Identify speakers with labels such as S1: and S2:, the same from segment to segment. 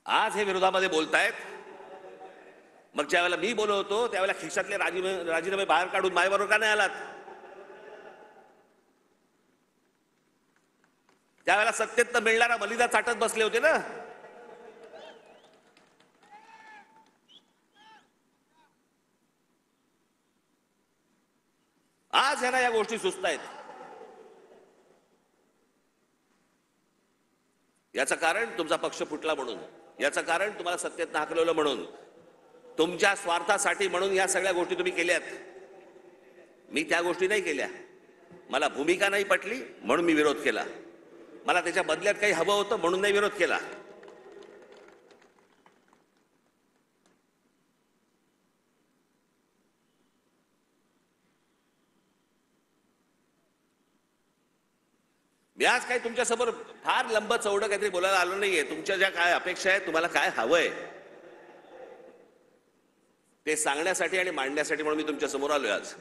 S1: आज हे विरोधामध्ये बोलतायत, मग ज्यावेळेला मी बोलत होतो त्यावेळेला खिशातले राजीनामे बाहेर काढून माझ्याबरोबर का नाही आलात? त्यावेळेला सत्तेत मिळणारा मलिदा चाटत बसले होते ना. आज ह्यांना या गोष्टी सुचतायत. याचं कारण तुमचा पक्ष फुटला म्हणून, याचं कारण तुम्हाला सत्तेत हाकलवलं म्हणून, तुमच्या स्वार्थासाठी म्हणून या सगळ्या गोष्टी तुम्ही केल्यात. मी त्या गोष्टी नाही केल्या. मला भूमिका नाही पटली म्हणून मी विरोध केला. मला त्याच्या बदल्यात काही हवं होतं म्हणून नाही विरोध केला. मी आज काही तुमच्यासमोर फार लंब चौडं काहीतरी बोलायला आलो नाहीये. तुमच्या ज्या काय अपेक्षा आहेत, तुम्हाला काय हवंय ते सांगण्यासाठी आणि मांडण्यासाठी म्हणून मी तुमच्या समोर आलोय आज.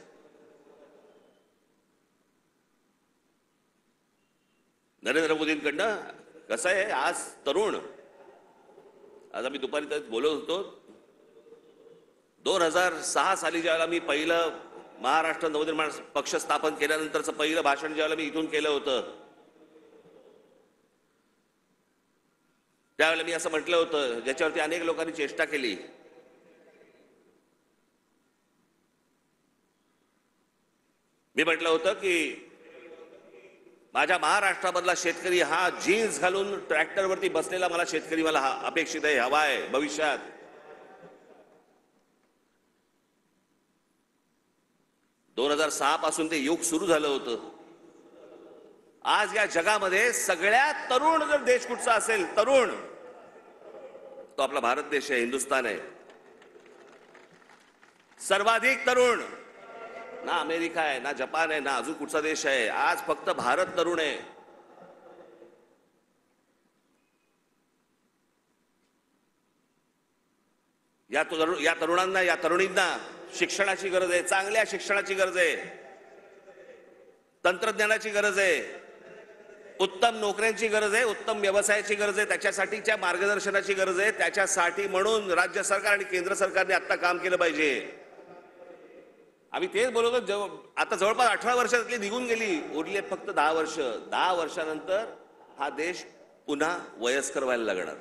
S1: नरेंद्र मोदींकडनं कसं आहे, आज तरुण, आज आम्ही दुपारी तर बोलत होतो, 2006 साली ज्यावेळेला मी पहिलं महाराष्ट्र नवनिर्माण पक्ष स्थापन केल्यानंतरचं पहिलं भाषण ज्यावेळेला मी इथून केलं होतं, त्यावेळेला मी असं म्हटलं होतं, ज्याच्यावरती अनेक लोकांनी चेष्टा केली. मी म्हटलं होतं की माझ्या महाराष्ट्रामधला शेतकरी हा जीन्स घालून ट्रॅक्टरवरती बसलेला मला शेतकरी मला अपेक्षित आहे, हवा आहे भविष्यात. पासून ते युग सुरू झालं होतं. आज या जगामध्ये सगळ्यात तरुण जर देश कुठचा असेल, तरुण, तो आपला भारत देश आहे, हिंदुस्थान आहे. सर्वाधिक तरुण ना अमेरिका आहे, ना जपान आहे, ना अजून कुठचा देश आहे. आज फक्त भारत तरुण आहे. या तरुणांना, या तरुणींना शिक्षणाची गरज आहे, चांगल्या शिक्षणाची गरज आहे, तंत्रज्ञानाची गरज आहे, उत्तम नोकऱ्यांची गरज आहे, उत्तम व्यवसायाची गरज आहे, त्याच्यासाठीच्या मार्गदर्शनाची गरज आहे. त्याच्यासाठी म्हणून राज्य सरकार आणि केंद्र सरकारने आता काम केलं पाहिजे. आम्ही तेच बोलतो. आता जवळपास 18 वर्षातली निघून गेली, उरली फक्त 10 वर्ष. 10 वर्षानंतर हा देश पुन्हा वयस्कर व्हायला लागणार.